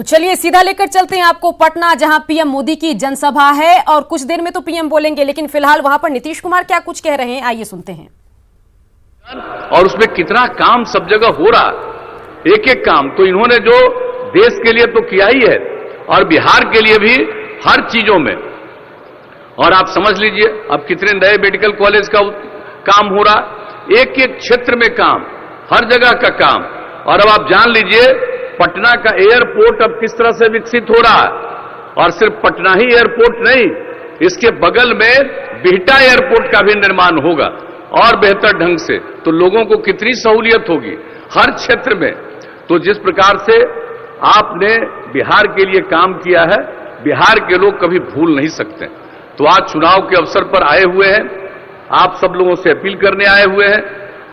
चलिए सीधा लेकर चलते हैं आपको पटना, जहां पीएम मोदी की जनसभा है और कुछ देर में तो पीएम बोलेंगे, लेकिन फिलहाल वहां पर नीतीश कुमार क्या कुछ कह रहे हैं, आइए सुनते हैं। और उसमें कितना काम सब जगह हो रहा, एक एक काम तो इन्होंने जो देश के लिए तो किया ही है और बिहार के लिए भी हर चीजों में। और आप समझ लीजिए अब कितने नए मेडिकल कॉलेज का काम हो रहा, एक एक क्षेत्र में काम, हर जगह का काम। और अब आप जान लीजिए पटना का एयरपोर्ट अब किस तरह से विकसित हो रहा है। और सिर्फ पटना ही एयरपोर्ट नहीं, इसके बगल में बिहटा एयरपोर्ट का भी निर्माण होगा और बेहतर ढंग से। तो लोगों को कितनी सहूलियत होगी हर क्षेत्र में। तो जिस प्रकार से आपने बिहार के लिए काम किया है, बिहार के लोग कभी भूल नहीं सकते। तो आज चुनाव के अवसर पर आए हुए हैं, आप सब लोगों से अपील करने आए हुए हैं।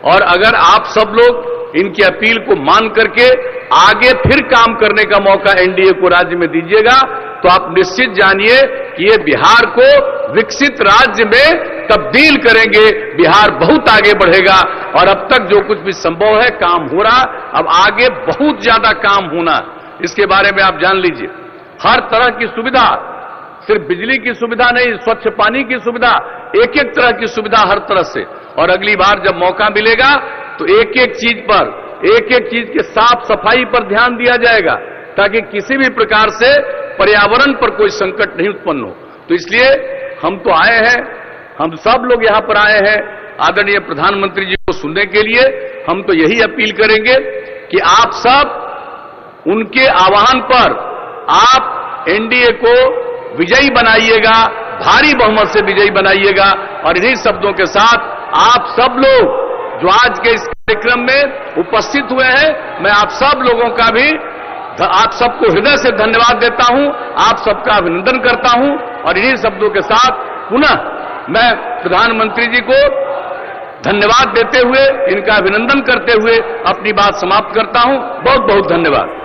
और अगर आप सब लोग इनकी अपील को मान करके आगे फिर काम करने का मौका एनडीए को राज्य में दीजिएगा, तो आप निश्चित जानिए कि ये बिहार को विकसित राज्य में तब्दील करेंगे। बिहार बहुत आगे बढ़ेगा और अब तक जो कुछ भी संभव है काम हो रहा, अब आगे बहुत ज्यादा काम होना, इसके बारे में आप जान लीजिए। हर तरह की सुविधा, सिर्फ बिजली की सुविधा नहीं, स्वच्छ पानी की सुविधा, एक एक तरह की सुविधा हर तरह से। और अगली बार जब मौका मिलेगा तो एक एक चीज पर, एक एक चीज के साफ सफाई पर ध्यान दिया जाएगा, ताकि किसी भी प्रकार से पर्यावरण पर कोई संकट नहीं उत्पन्न हो। तो इसलिए हम तो आए हैं, हम सब लोग यहां पर आए हैं आदरणीय प्रधानमंत्री जी को सुनने के लिए। हम तो यही अपील करेंगे कि आप सब उनके आह्वान पर आप एनडीए को विजयी बनाइएगा, भारी बहुमत से विजयी बनाइएगा। और इन्हीं शब्दों के साथ आप सब लोग जो आज के इस कार्यक्रम में उपस्थित हुए हैं, मैं आप सब लोगों का भी, आप सबको हृदय से धन्यवाद देता हूं, आप सबका अभिनंदन करता हूं। और इन्हीं शब्दों के साथ पुनः मैं प्रधानमंत्री जी को धन्यवाद देते हुए, इनका अभिनंदन करते हुए अपनी बात समाप्त करता हूं। बहुत बहुत धन्यवाद।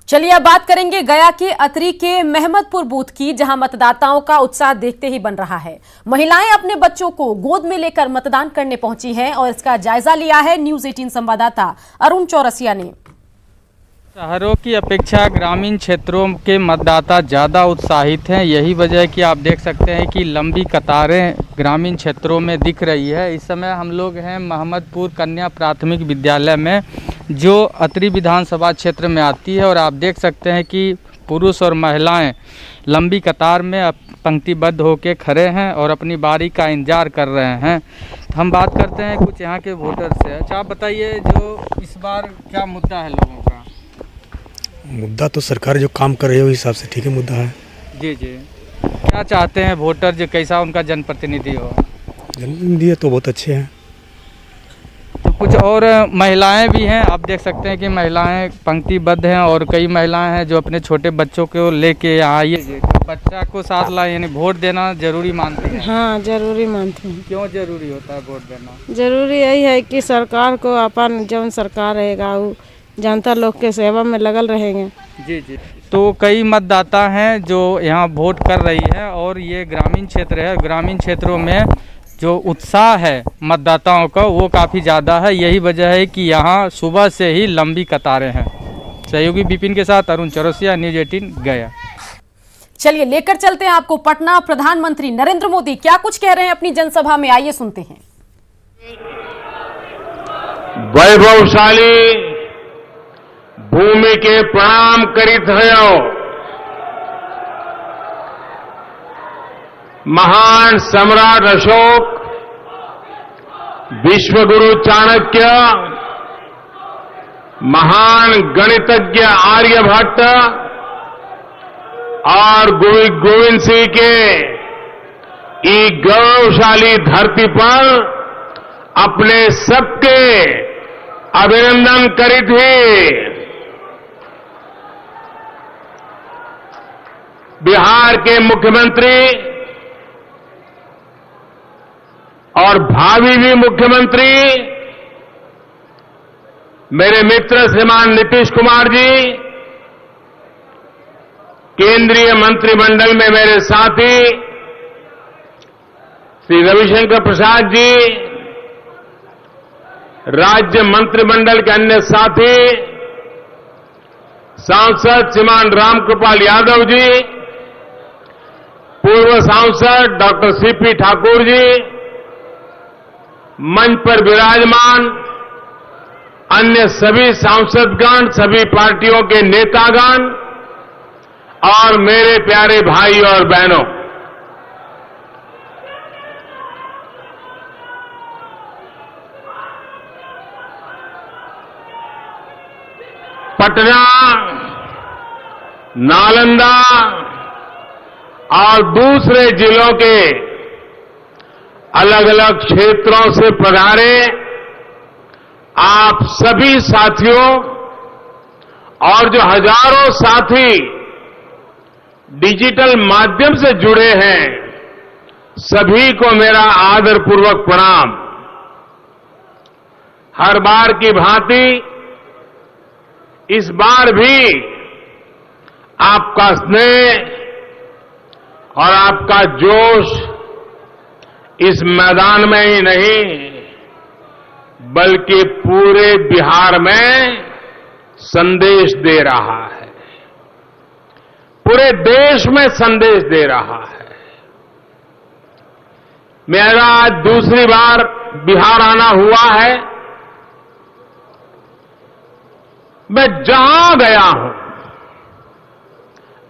चलिए अब बात करेंगे गया के अतरी के मेहमदपुर बूथ की, जहां मतदाताओं का उत्साह देखते ही बन रहा है। महिलाएं अपने बच्चों को गोद में लेकर मतदान करने पहुंची हैं और इसका जायजा लिया है न्यूज 18 संवाददाता अरुण चौरसिया ने। शहरों की अपेक्षा ग्रामीण क्षेत्रों के मतदाता ज़्यादा उत्साहित हैं। यही वजह है कि आप देख सकते हैं कि लंबी कतारें ग्रामीण क्षेत्रों में दिख रही है। इस समय हम लोग हैं मेहमदपुर कन्या प्राथमिक विद्यालय में, जो अतरी विधानसभा क्षेत्र में आती है। और आप देख सकते हैं कि पुरुष और महिलाएं लंबी कतार में पंक्तिबद्ध होकर खड़े हैं और अपनी बारी का इंतजार कर रहे हैं। हम बात करते हैं कुछ यहाँ के वोटर से। अच्छा आप बताइए, जो इस बार क्या मुद्दा है लोगों का? मुद्दा तो सरकार जो काम कर रही है उस हिसाब से ठीक है मुद्दा है। जी जी, क्या चाहते हैं वोटर, जो कैसा उनका जनप्रतिनिधि हो? जनप्रतिनिधि तो बहुत अच्छे हैं। तो कुछ और महिलाएं भी हैं, आप देख सकते हैं कि महिलाएं पंक्तिबद्ध हैं और कई महिलाएं हैं जो अपने छोटे बच्चों को लेके यहाँ आई है। तो बच्चा को साथ लाए, यानी वोट देना जरूरी मानते हैं? हाँ जरूरी मानते हैं। क्यों जरूरी होता है वोट देना? जरूरी यही है कि सरकार को अपन जौन सरकार रहेगा वो जनता लोग के सेवा में लगल रहेंगे। जी जी। तो कई मतदाता हैं जो यहाँ वोट कर रही है और ये ग्रामीण क्षेत्र है। ग्रामीण क्षेत्रों में जो उत्साह है मतदाताओं का वो काफ़ी ज़्यादा है। यही वजह है कि यहाँ सुबह से ही लंबी कतारें हैं। सहयोगी विपिन के साथ अरुण चौरसिया, न्यूज 18 गया। चलिए लेकर चलते हैं आपको पटना। प्रधानमंत्री नरेंद्र मोदी क्या कुछ कह रहे हैं अपनी जनसभा में, आइए सुनते हैं। वैभवशाली भूमि के प्रणाम करीत भयो, महान सम्राट अशोक, विश्वगुरु चाणक्य, महान गणितज्ञ आर्यभट्ट और गुरु गोविंद सिंह के ई गौरवशाली धरती पर अपने सबके अभिनंदन करीत हुए बिहार के मुख्यमंत्री और भावी भी मुख्यमंत्री मेरे मित्र श्रीमान नीतीश कुमार जी, केंद्रीय मंत्रिमंडल में मेरे साथी श्री रविशंकर प्रसाद जी, राज्य मंत्रिमंडल के अन्य साथी, सांसद श्रीमान रामकृपाल यादव जी, पूर्व सांसद डॉक्टर सीपी ठाकुर जी, मंच पर विराजमान अन्य सभी सांसदगण, सभी पार्टियों के नेतागण और मेरे प्यारे भाई और बहनों, पटना, नालंदा और दूसरे जिलों के अलग अलग क्षेत्रों से पधारे आप सभी साथियों और जो हजारों साथी डिजिटल माध्यम से जुड़े हैं, सभी को मेरा आदरपूर्वक प्रणाम। हर बार की भांति इस बार भी आपका स्नेह और आपका जोश इस मैदान में ही नहीं बल्कि पूरे बिहार में संदेश दे रहा है, पूरे देश में संदेश दे रहा है। मेरा आज दूसरी बार बिहार आना हुआ है। मैं जहां गया हूं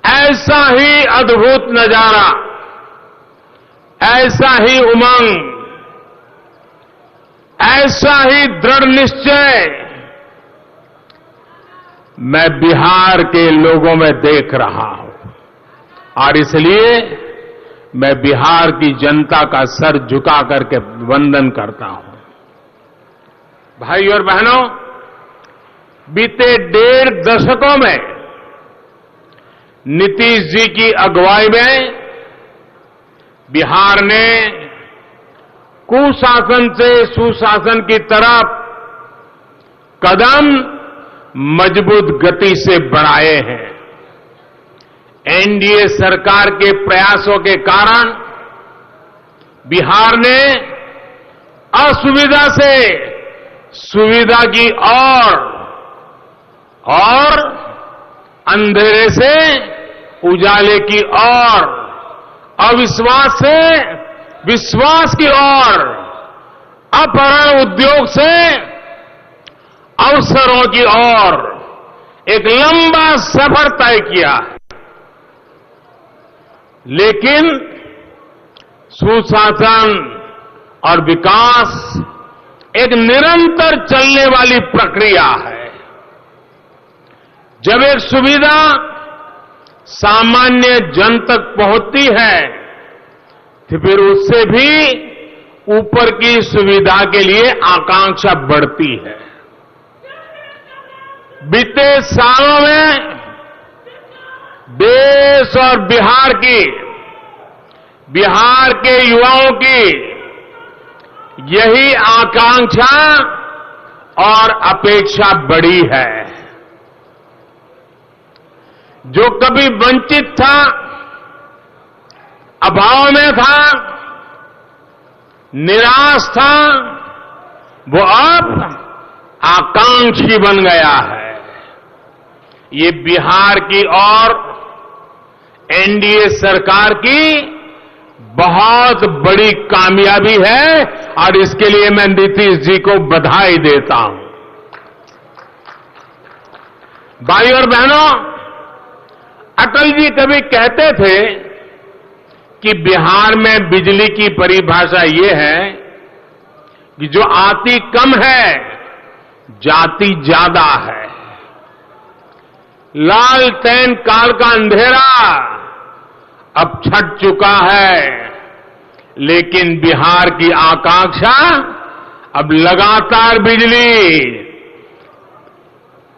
ऐसा ही अद्भुत नजारा, ऐसा ही उमंग, ऐसा ही दृढ़ निश्चय मैं बिहार के लोगों में देख रहा हूं और इसलिए मैं बिहार की जनता का सर झुका करके वंदन करता हूं। भाई और बहनों, बीते 1.5 दशकों में नीतीश जी की अगुवाई में बिहार ने कुशासन से सुशासन की तरफ कदम मजबूत गति से बढ़ाए हैं। एनडीए सरकार के प्रयासों के कारण बिहार ने असुविधा से सुविधा की और अंधेरे से उजाले की ओर, अविश्वास से विश्वास की ओर, अपहरण उद्योग से अवसरों की ओर एक लंबा सफर तय किया है। लेकिन सुशासन और विकास एक निरंतर चलने वाली प्रक्रिया है। जब एक सुविधा सामान्य जन तक पहुंचती है तो फिर उससे भी ऊपर की सुविधा के लिए आकांक्षा बढ़ती है। बीते सालों में देश और बिहार के युवाओं की यही आकांक्षा और अपेक्षा बढ़ी है। जो कभी वंचित था, अभाव में था, निराश था, वो अब आकांक्षी बन गया है। ये बिहार की और एनडीए सरकार की बहुत बड़ी कामयाबी है और इसके लिए मैं नीतीश जी को बधाई देता हूं। भाई और बहनों, अटल जी कभी कहते थे कि बिहार में बिजली की परिभाषा ये है कि जो आती कम है, जाती ज्यादा है। लालटेन काल का अंधेरा अब छट चुका है, लेकिन बिहार की आकांक्षा अब लगातार बिजली,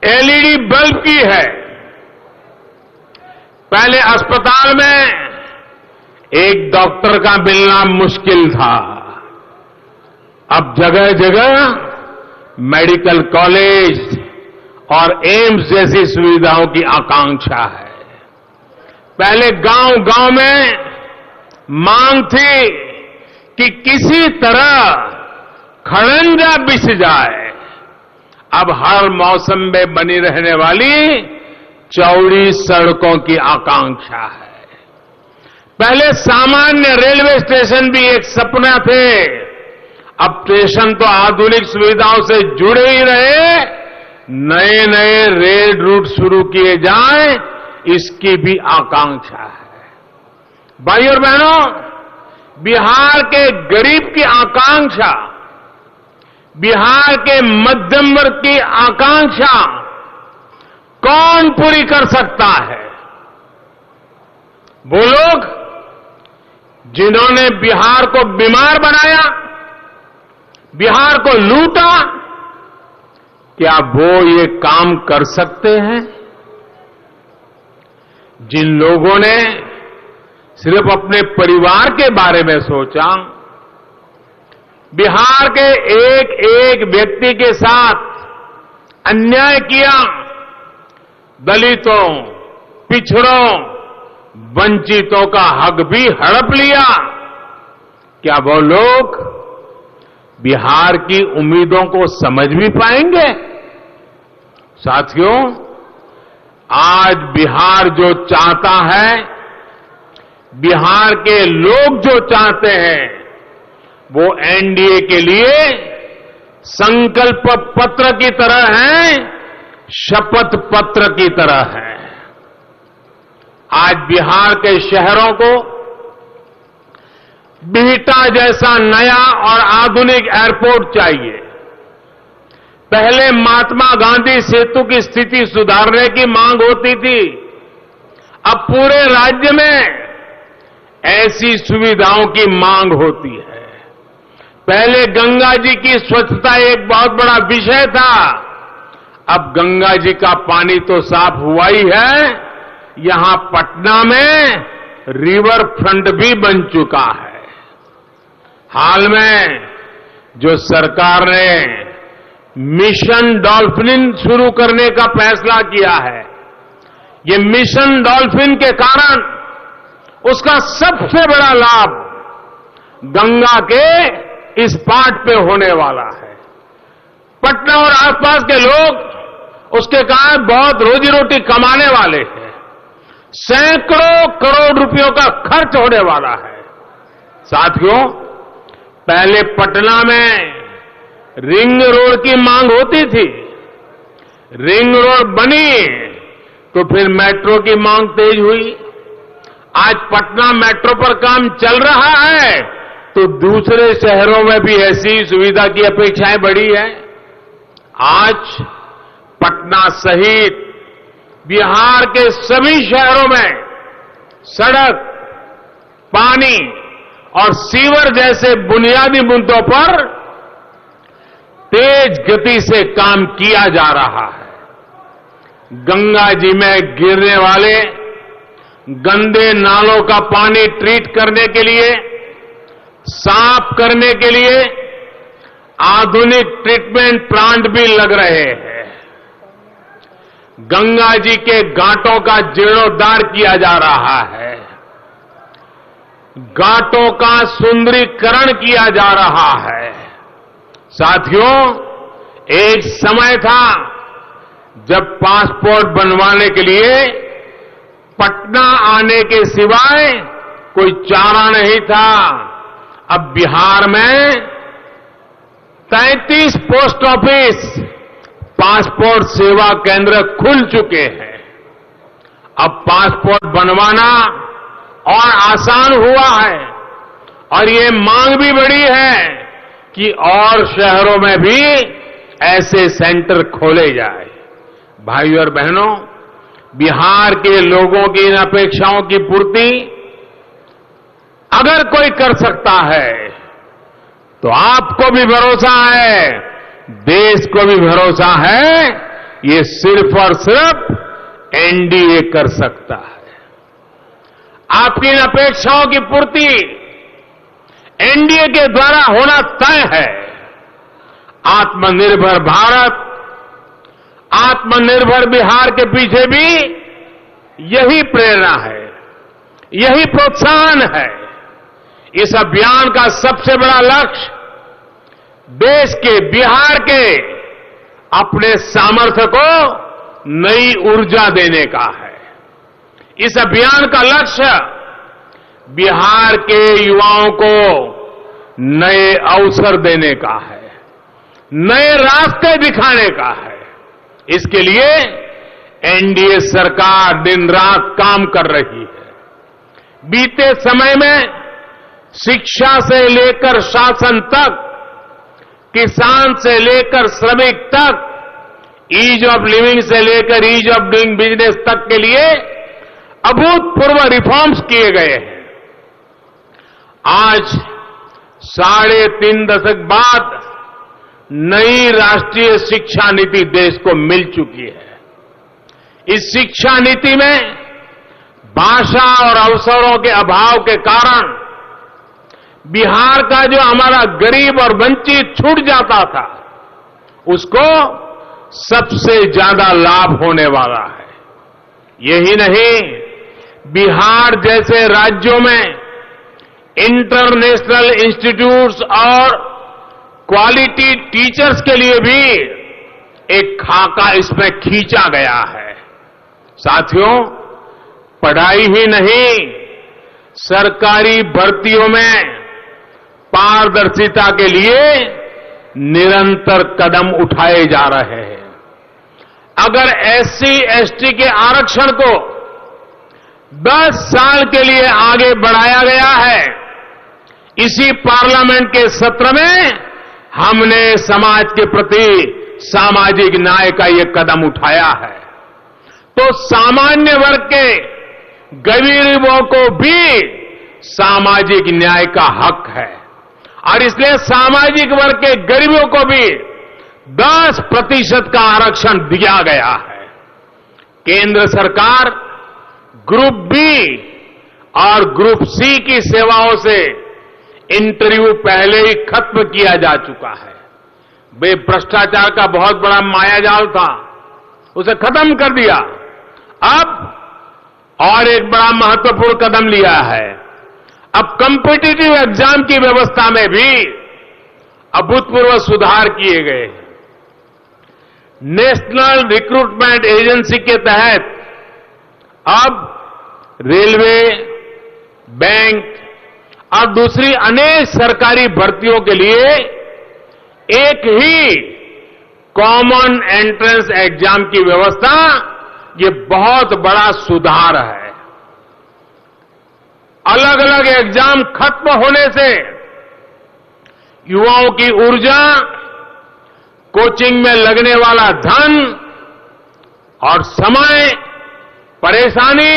एलईडी बल्ब की है। पहले अस्पताल में एक डॉक्टर का मिलना मुश्किल था, अब जगह जगह मेडिकल कॉलेज और एम्स जैसी सुविधाओं की आकांक्षा है। पहले गांव-गांव में मांग थी कि किसी तरह खड़ंजा बिछ जाए, अब हर मौसम में बनी रहने वाली चौड़ी सड़कों की आकांक्षा है। पहले सामान्य रेलवे स्टेशन भी एक सपना थे, अब स्टेशन तो आधुनिक सुविधाओं से जुड़े ही रहे, नए नए रेल रूट शुरू किए जाएं, इसकी भी आकांक्षा है। भाइयों और बहनों, बिहार के गरीब की आकांक्षा, बिहार के मध्यम वर्ग की आकांक्षा कौन पूरी कर सकता है? वो लोग जिन्होंने बिहार को बीमार बनाया, बिहार को लूटा, क्या वो ये काम कर सकते हैं? जिन लोगों ने सिर्फ अपने परिवार के बारे में सोचा, बिहार के एक एक व्यक्ति के साथ अन्याय किया, दलितों, पिछड़ों, वंचितों का हक भी हड़प लिया, क्या वो लोग बिहार की उम्मीदों को समझ भी पाएंगे? साथियों, आज बिहार जो चाहता है, बिहार के लोग जो चाहते हैं, वो एनडीए के लिए संकल्प पत्र की तरह है, शपथ पत्र की तरह है। आज बिहार के शहरों को बिहटा जैसा नया और आधुनिक एयरपोर्ट चाहिए। पहले महात्मा गांधी सेतु की स्थिति सुधारने की मांग होती थी, अब पूरे राज्य में ऐसी सुविधाओं की मांग होती है। पहले गंगा जी की स्वच्छता एक बहुत बड़ा विषय था, अब गंगा जी का पानी तो साफ हुआ ही है, यहां पटना में रिवर फ्रंट भी बन चुका है। हाल में जो सरकार ने मिशन डॉल्फिन शुरू करने का फैसला किया है, ये मिशन डॉल्फिन के कारण उसका सबसे बड़ा लाभ गंगा के इस पाट पे होने वाला है। पटना और आसपास के लोग उसके कारण बहुत रोजी रोटी कमाने वाले हैं। सैकड़ों करोड़ रुपयों का खर्च होने वाला है। साथियों, पहले पटना में रिंग रोड की मांग होती थी, रिंग रोड बनी तो फिर मेट्रो की मांग तेज हुई। आज पटना मेट्रो पर काम चल रहा है तो दूसरे शहरों में भी ऐसी सुविधा की अपेक्षाएं बढ़ी है। आज पटना सहित बिहार के सभी शहरों में सड़क, पानी और सीवर जैसे बुनियादी मुद्दों पर तेज गति से काम किया जा रहा है। गंगा जी में गिरने वाले गंदे नालों का पानी ट्रीट करने के लिए, साफ करने के लिए आधुनिक ट्रीटमेंट प्लांट भी लग रहे हैं। गंगा जी के घाटों का जीर्णोद्धार किया जा रहा है, घाटों का सुंदरीकरण किया जा रहा है। साथियों, एक समय था जब पासपोर्ट बनवाने के लिए पटना आने के सिवाय कोई चारा नहीं था। अब बिहार में 33 पोस्ट ऑफिस, पासपोर्ट सेवा केंद्र खुल चुके हैं। अब पासपोर्ट बनवाना और आसान हुआ है और ये मांग भी बढ़ी है कि और शहरों में भी ऐसे सेंटर खोले जाए। भाइयों और बहनों, बिहार के लोगों की इन अपेक्षाओं की पूर्ति अगर कोई कर सकता है तो आपको भी भरोसा है, देश को भी भरोसा है, ये सिर्फ और सिर्फ एनडीए कर सकता है। आपकी इन अपेक्षाओं की पूर्ति एनडीए के द्वारा होना तय है। आत्मनिर्भर भारत, आत्मनिर्भर बिहार के पीछे भी यही प्रेरणा है, यही प्रोत्साहन है। इस अभियान का सबसे बड़ा लक्ष्य देश के, बिहार के अपने सामर्थ्य को नई ऊर्जा देने का है। इस अभियान का लक्ष्य बिहार के युवाओं को नए अवसर देने का है, नए रास्ते दिखाने का है। इसके लिए एनडीए सरकार दिन रात काम कर रही है। बीते समय में शिक्षा से लेकर शासन तक, किसान से लेकर श्रमिक तक, ईज ऑफ लिविंग से लेकर ईज ऑफ डूइंग बिजनेस तक के लिए अभूतपूर्व रिफॉर्म्स किए गए हैं। आज 3.5 दशक बाद नई राष्ट्रीय शिक्षा नीति देश को मिल चुकी है। इस शिक्षा नीति में भाषा और अवसरों के अभाव के कारण बिहार का जो हमारा गरीब और वंचित छूट जाता था, उसको सबसे ज्यादा लाभ होने वाला है। यही नहीं, बिहार जैसे राज्यों में इंटरनेशनल इंस्टीट्यूट्स और क्वालिटी टीचर्स के लिए भी एक खाका इसमें खींचा गया है। साथियों, पढ़ाई ही नहीं, सरकारी भर्तियों में पारदर्शिता के लिए निरंतर कदम उठाए जा रहे हैं। अगर एससी एसटी के आरक्षण को 10 साल के लिए आगे बढ़ाया गया है, इसी पार्लियामेंट के सत्र में हमने समाज के प्रति सामाजिक न्याय का ये कदम उठाया है। तो सामान्य वर्ग के गरीबों को भी सामाजिक न्याय का हक है और इसलिए सामाजिक वर्ग के गरीबों को भी 10% का आरक्षण दिया गया है। केंद्र सरकार ग्रुप बी और ग्रुप सी की सेवाओं से इंटरव्यू पहले ही खत्म किया जा चुका है। वे भ्रष्टाचार का बहुत बड़ा मायाजाल था, उसे खत्म कर दिया। अब और एक बड़ा महत्वपूर्ण कदम लिया है। अब कॉम्पिटिटिव एग्जाम की व्यवस्था में भी अभूतपूर्व सुधार किए गए हैं। नेशनल रिक्रूटमेंट एजेंसी के तहत अब रेलवे, बैंक और दूसरी अनेक सरकारी भर्तियों के लिए एक ही कॉमन एंट्रेंस एग्जाम की व्यवस्था, ये बहुत बड़ा सुधार है। अलग अलग एग्जाम खत्म होने से युवाओं की ऊर्जा, कोचिंग में लगने वाला धन और समय, परेशानी,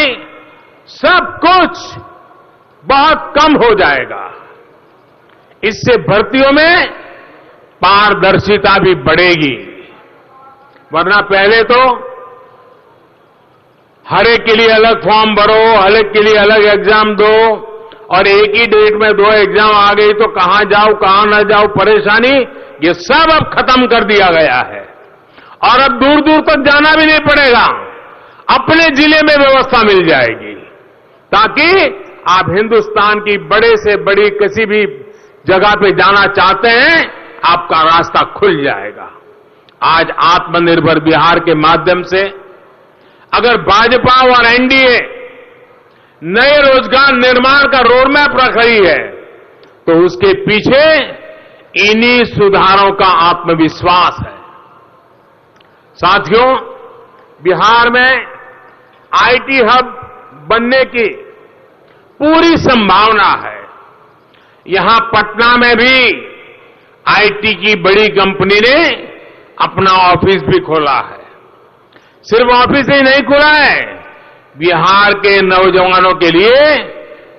सब कुछ बहुत कम हो जाएगा। इससे भर्तियों में पारदर्शिता भी बढ़ेगी। वरना पहले तो हर एक के लिए अलग फॉर्म भरो, हर एक के लिए अलग एग्जाम दो और एक ही डेट में 2 एग्जाम आ गई तो कहां जाओ कहां न जाओ, परेशानी, ये सब अब खत्म कर दिया गया है। और अब दूर दूर तक जाना भी नहीं पड़ेगा, अपने जिले में व्यवस्था मिल जाएगी, ताकि आप हिंदुस्तान की बड़े से बड़ी किसी भी जगह पे जाना चाहते हैं, आपका रास्ता खुल जाएगा। आज आत्मनिर्भर बिहार के माध्यम से अगर भाजपा और एनडीए नए रोजगार निर्माण का रोडमैप रख रही है, तो उसके पीछे इन्हीं सुधारों का आत्मविश्वास है। साथियों, बिहार में आईटी हब बनने की पूरी संभावना है। यहां पटना में भी आईटी की बड़ी कंपनी ने अपना ऑफिस भी खोला है। सिर्फ ऑफिस ही नहीं खुला है, बिहार के नौजवानों के लिए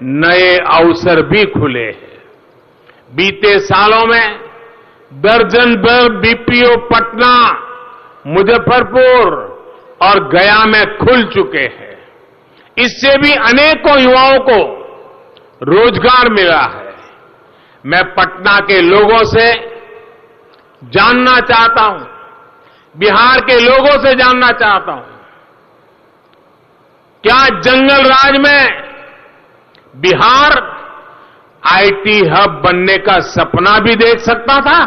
नए अवसर भी खुले हैं। बीते सालों में दर्जन भर बीपीओ पटना, मुजफ्फरपुर और गया में खुल चुके हैं। इससे भी अनेकों युवाओं को रोजगार मिला है। मैं पटना के लोगों से जानना चाहता हूं, बिहार के लोगों से जानना चाहता हूं, क्या जंगल राज में बिहार आईटी हब बनने का सपना भी देख सकता था?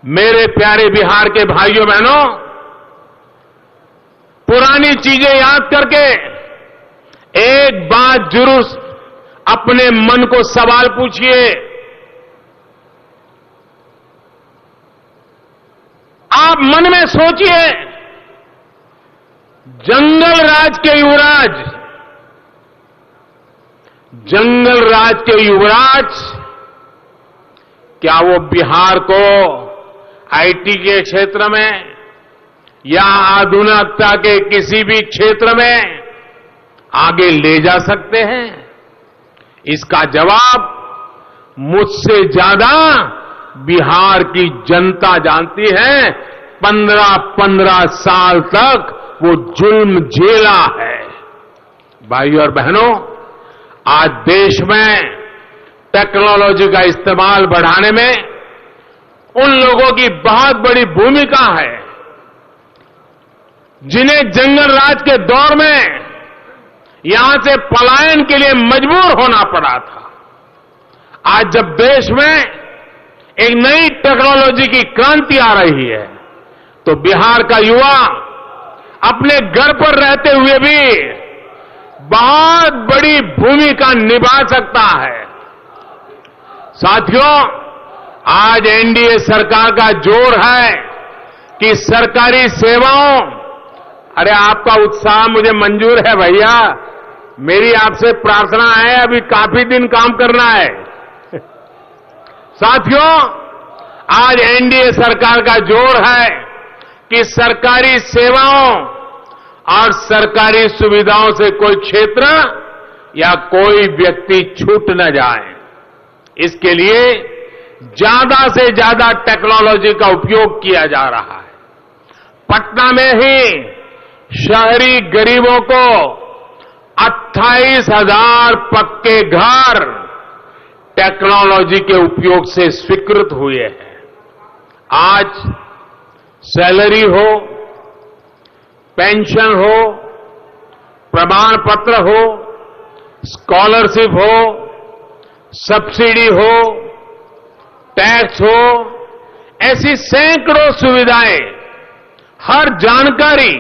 मेरे प्यारे बिहार के भाइयों बहनों, पुरानी चीजें याद करके एक बात जरूर अपने मन को सवाल पूछिए, आप मन में सोचिए, जंगल राज के युवराज क्या वो बिहार को आईटी के क्षेत्र में या आधुनिकता के किसी भी क्षेत्र में आगे ले जा सकते हैं? इसका जवाब मुझसे ज्यादा बिहार की जनता जानती है। 15-15 साल तक वो जुल्म झेला है। भाइयों और बहनों, आज देश में टेक्नोलॉजी का इस्तेमाल बढ़ाने में उन लोगों की बहुत बड़ी भूमिका है जिन्हें जंगल राज के दौर में यहां से पलायन के लिए मजबूर होना पड़ा था। आज जब देश में एक नई टेक्नोलॉजी की क्रांति आ रही है, तो बिहार का युवा अपने घर पर रहते हुए भी बहुत बड़ी भूमिका निभा सकता है। साथियों, आज एनडीए सरकार का जोर है कि सरकारी सेवाओं, अरे आपका उत्साह मुझे मंजूर है भैया, मेरी आपसे प्रार्थना है, अभी काफी दिन काम करना है। साथियों, आज एनडीए सरकार का जोर है कि सरकारी सेवाओं और सरकारी सुविधाओं से कोई क्षेत्र या कोई व्यक्ति छूट न जाए। इसके लिए ज्यादा से ज्यादा टेक्नोलॉजी का उपयोग किया जा रहा है। पटना में ही शहरी गरीबों को 28,000 पक्के घर टेक्नोलॉजी के उपयोग से स्वीकृत हुए हैं। आज सैलरी हो, पेंशन हो, प्रमाण पत्र हो, स्कॉलरशिप हो, सब्सिडी हो, टैक्स हो, ऐसी सैकड़ों सुविधाएं, हर जानकारी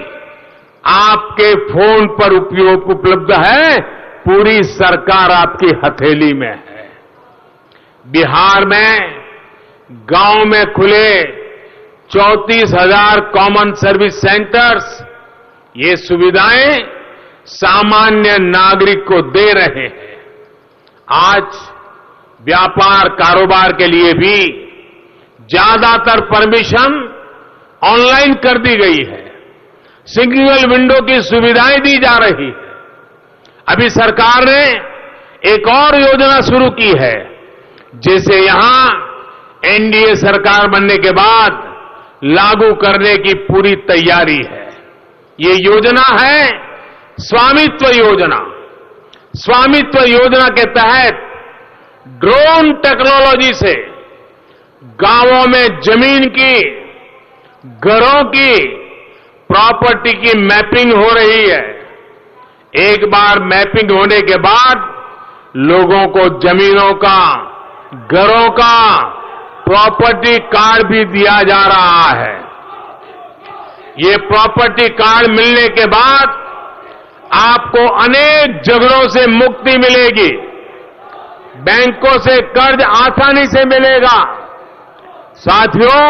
आपके फोन पर उपलब्ध है। पूरी सरकार आपकी हथेली में है। बिहार में गांव में खुले 34,000 कॉमन सर्विस सेंटर्स, ये सुविधाएं सामान्य नागरिक को दे रहे हैं। आज व्यापार कारोबार के लिए भी ज्यादातर परमिशन ऑनलाइन कर दी गई है। सिंगल विंडो की सुविधाएं दी जा रही है। अभी सरकार ने एक और योजना शुरू की है, जिसे यहां एनडीए सरकार बनने के बाद लागू करने की पूरी तैयारी है। ये योजना है स्वामित्व योजना। स्वामित्व योजना के तहत ड्रोन टेक्नोलॉजी से गांवों में जमीन की, घरों की, प्रॉपर्टी की मैपिंग हो रही है। एक बार मैपिंग होने के बाद लोगों को जमीनों का, घरों का प्रॉपर्टी कार्ड भी दिया जा रहा है। ये प्रॉपर्टी कार्ड मिलने के बाद आपको अनेक झगड़ों से मुक्ति मिलेगी। बैंकों से कर्ज आसानी से मिलेगा। साथियों,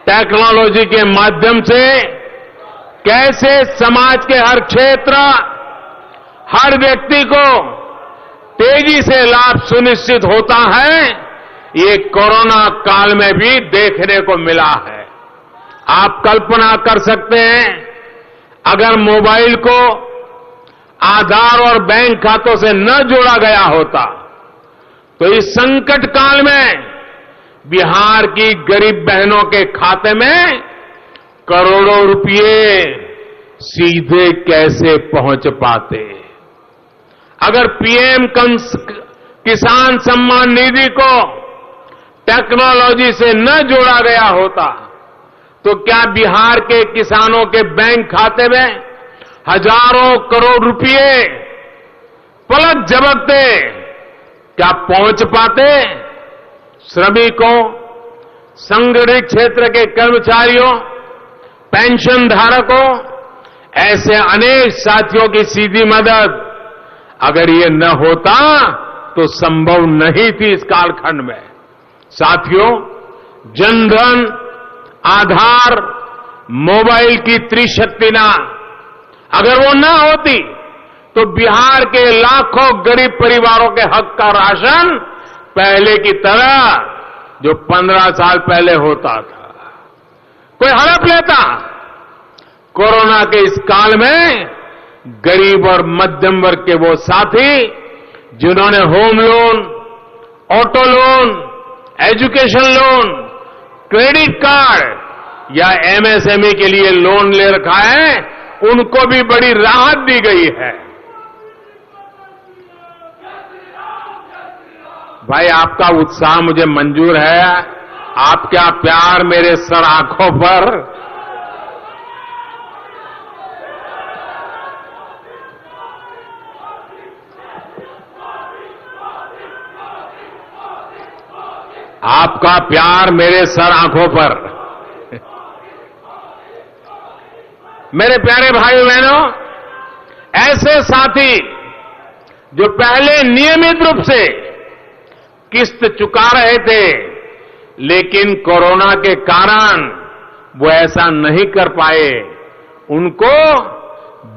टेक्नोलॉजी के माध्यम से कैसे समाज के हर क्षेत्र, हर व्यक्ति को तेजी से लाभ सुनिश्चित होता है, ये कोरोना काल में भी देखने को मिला है। आप कल्पना कर सकते हैं, अगर मोबाइल को आधार और बैंक खातों से न जोड़ा गया होता तो इस संकट काल में बिहार की गरीब बहनों के खाते में करोड़ों रुपये सीधे कैसे पहुंच पाते। अगर पीएम किसान सम्मान निधि को टेक्नोलॉजी से न जोड़ा गया होता तो क्या बिहार के किसानों के बैंक खाते में हजारों करोड़ रुपये पलक झपकते क्या पहुंच पाते? श्रमिकों, संगठित क्षेत्र के कर्मचारियों, पेंशन धारकों, ऐसे अनेक साथियों की सीधी मदद अगर ये न होता तो संभव नहीं थी इस कालखंड में। साथियों, जनधन, आधार, मोबाइल की त्रिशक्तिना अगर वो न होती तो बिहार के लाखों गरीब परिवारों के हक का राशन पहले की तरह जो 15 साल पहले होता था कोई हड़प लेता। कोरोना के इस काल में गरीब और मध्यम वर्ग के वो साथी जिन्होंने home loan, auto loan, education loan, credit card या एमएसएमई के लिए लोन ले रखा है, उनको भी बड़ी राहत दी गई है। भाई, आपका उत्साह मुझे मंजूर है, आपका प्यार मेरे सर आंखों पर। आपका प्यार मेरे सर आंखों पर। मेरे प्यारे भाई बहनों, ऐसे साथी जो पहले नियमित रूप से किस्त चुका रहे थे, लेकिन कोरोना के कारण वो ऐसा नहीं कर पाए, उनको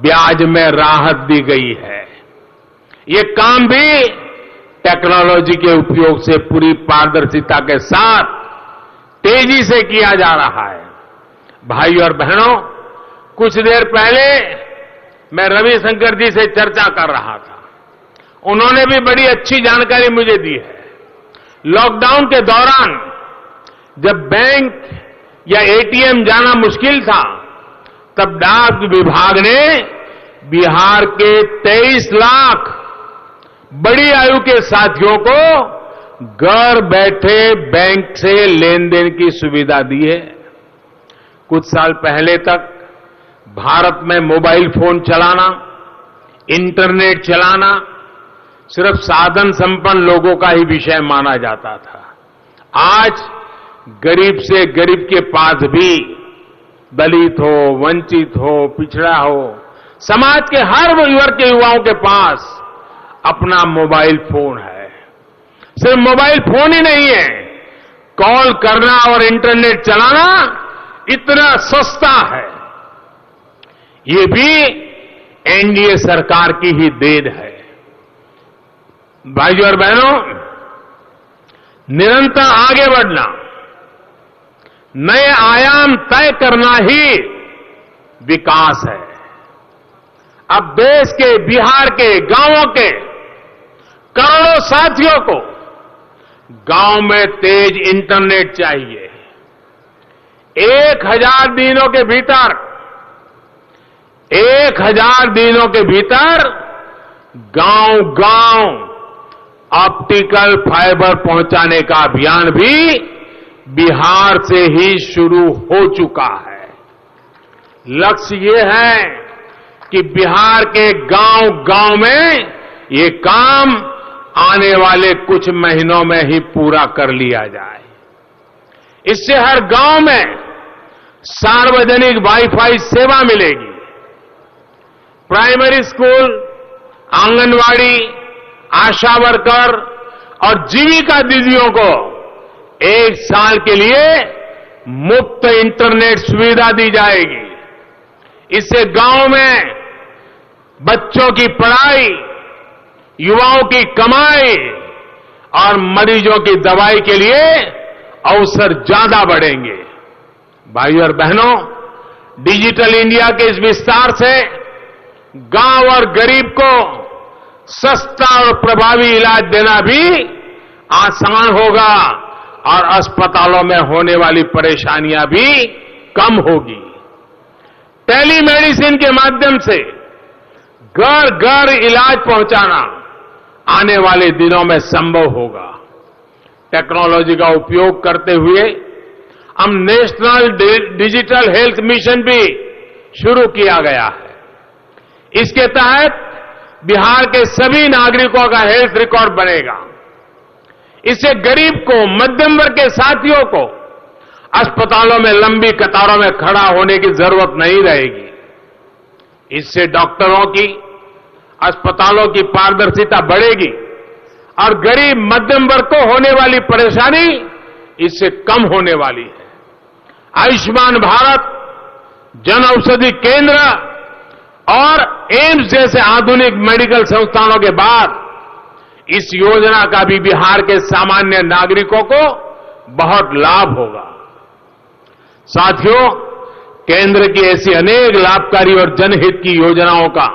ब्याज में राहत दी गई है। ये काम भी टेक्नोलॉजी के उपयोग से पूरी पारदर्शिता के साथ तेजी से किया जा रहा है। भाई और बहनों, कुछ देर पहले मैं रविशंकर जी से चर्चा कर रहा था, उन्होंने भी बड़ी अच्छी जानकारी मुझे दी है। लॉकडाउन के दौरान जब बैंक या एटीएम जाना मुश्किल था, तब डाक विभाग ने बिहार के 23 लाख बड़ी आयु के साथियों को घर बैठे बैंक से लेन देन की सुविधा दी है। कुछ साल पहले तक भारत में मोबाइल फोन चलाना, इंटरनेट चलाना सिर्फ साधन संपन्न लोगों का ही विषय माना जाता था। आज गरीब से गरीब के पास भी, दलित हो, वंचित हो, पिछड़ा हो, समाज के हर वर्ग के युवाओं के पास अपना मोबाइल फोन है। सिर्फ मोबाइल फोन ही नहीं है, कॉल करना और इंटरनेट चलाना इतना सस्ता है। ये भी एनडीए सरकार की ही देन है। भाइयों और बहनों, निरंतर आगे बढ़ना, नए आयाम तय करना ही विकास है। अब देश के, बिहार के गांवों के करोड़ों साथियों को गांव में तेज इंटरनेट चाहिए। 1000 दिनों के भीतर 1000 दिनों के भीतर गांव-गांव ऑप्टिकल फाइबर पहुंचाने का अभियान भी बिहार से ही शुरू हो चुका है। लक्ष्य ये है कि बिहार के गांव-गांव में ये काम आने वाले कुछ महीनों में ही पूरा कर लिया जाए। इससे हर गांव में सार्वजनिक वाईफाई सेवा मिलेगी। प्राइमरी स्कूल, आंगनवाड़ी, आशा वर्कर और जीविका दीदियों को 1 साल के लिए मुफ्त इंटरनेट सुविधा दी जाएगी। इससे गांव में बच्चों की पढ़ाई, युवाओं की कमाई और मरीजों की दवाई के लिए अवसर ज्यादा बढ़ेंगे। भाइयों और बहनों, डिजिटल इंडिया के इस विस्तार से गांव और गरीब को सस्ता और प्रभावी इलाज देना भी आसान होगा और अस्पतालों में होने वाली परेशानियां भी कम होगी। टेलीमेडिसिन के माध्यम से घर घर इलाज पहुंचाना आने वाले दिनों में संभव होगा। टेक्नोलॉजी का उपयोग करते हुए हम नेशनल डिजिटल हेल्थ मिशन भी शुरू किया गया है। इसके तहत बिहार के सभी नागरिकों का हेल्थ रिकॉर्ड बनेगा। इससे गरीब को, मध्यम वर्ग के साथियों को अस्पतालों में लंबी कतारों में खड़ा होने की जरूरत नहीं रहेगी। इससे डॉक्टरों की, अस्पतालों की पारदर्शिता बढ़ेगी और गरीब मध्यम वर्ग को होने वाली परेशानी इससे कम होने वाली है। आयुष्मान भारत, जन औषधि केंद्र और एम्स जैसे आधुनिक मेडिकल संस्थानों के बाद इस योजना का भी बिहार के सामान्य नागरिकों को बहुत लाभ होगा। साथियों, केंद्र की ऐसी अनेक लाभकारी और जनहित की योजनाओं का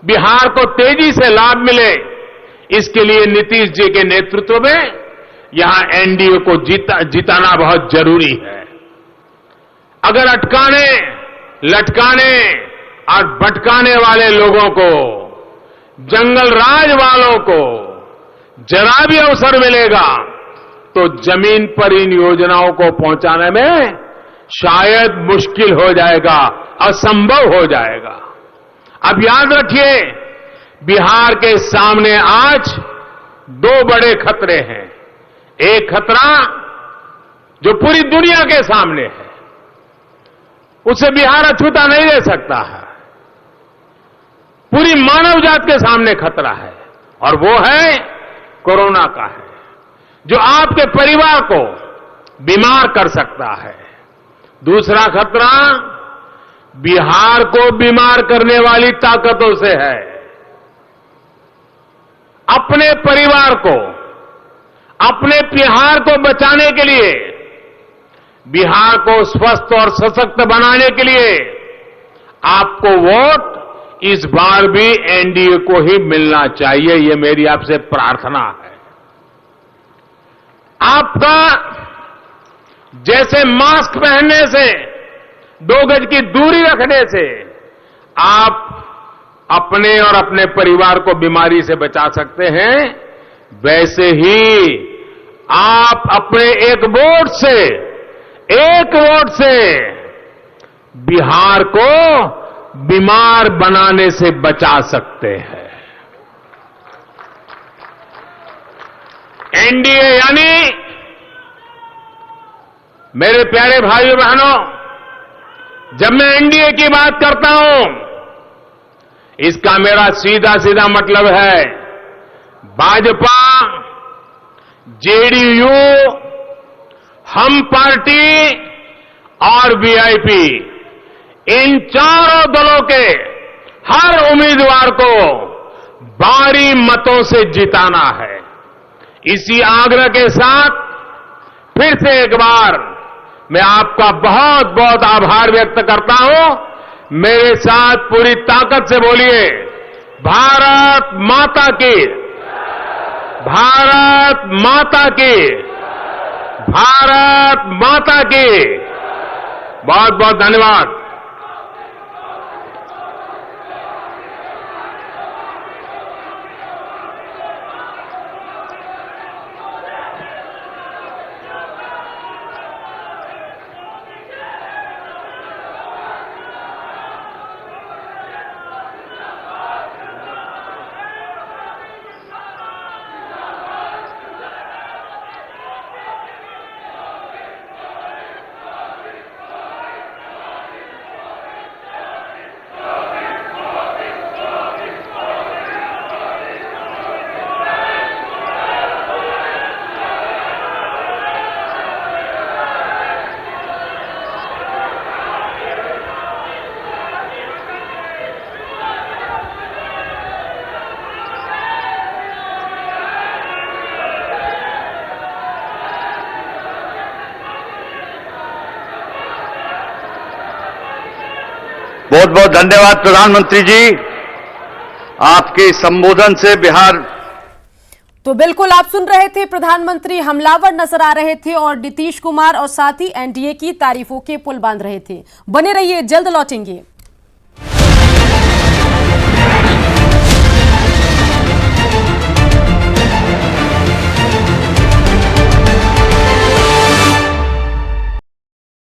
बिहार को तेजी से लाभ मिले, इसके लिए नीतीश जी के नेतृत्व में यहां एनडीए को जिताना बहुत जरूरी है। अगर अटकाने, लटकाने और भटकाने वाले लोगों को, जंगल राज वालों को जरा भी अवसर मिलेगा तो जमीन पर इन योजनाओं को पहुंचाने में शायद मुश्किल हो जाएगा, असंभव हो जाएगा। अब याद रखिए, बिहार के सामने आज दो बड़े खतरे हैं। एक खतरा जो पूरी दुनिया के सामने है, उसे बिहार अछूता नहीं रह सकता है। पूरी मानव जात के सामने खतरा है और वो है कोरोना का है, जो आपके परिवार को बीमार कर सकता है। दूसरा खतरा बिहार को बीमार करने वाली ताकतों से है। अपने परिवार को, अपने बिहार को बचाने के लिए, बिहार को स्वस्थ और सशक्त बनाने के लिए आपको वोट इस बार भी एनडीए को ही मिलना चाहिए, ये मेरी आपसे प्रार्थना है। आपका जैसे मास्क पहनने से, 2 गज की दूरी रखने से आप अपने और अपने परिवार को बीमारी से बचा सकते हैं, वैसे ही आप अपने एक वोट से बिहार को बीमार बनाने से बचा सकते हैं। एनडीए यानी, मेरे प्यारे भाइयों बहनों, जब मैं एनडीए की बात करता हूं, इसका मेरा सीधा सीधा मतलब है भाजपा, जेडीयू, हम पार्टी और वीआईपी, इन चारों दलों के हर उम्मीदवार को भारी मतों से जिताना है। इसी आग्रह के साथ फिर से एक बार मैं आपका बहुत बहुत आभार व्यक्त करता हूं। मेरे साथ पूरी ताकत से बोलिए, भारत माता की, भारत माता की, भारत माता की। बहुत बहुत धन्यवाद। बहुत बहुत धन्यवाद प्रधानमंत्री जी, आपके संबोधन से बिहार। तो बिल्कुल आप सुन रहे थे, प्रधानमंत्री हमलावर नजर आ रहे थे और नीतीश कुमार और साथ ही एनडीए की तारीफों के पुल बांध रहे थे। बने रहिए, जल्द लौटेंगे।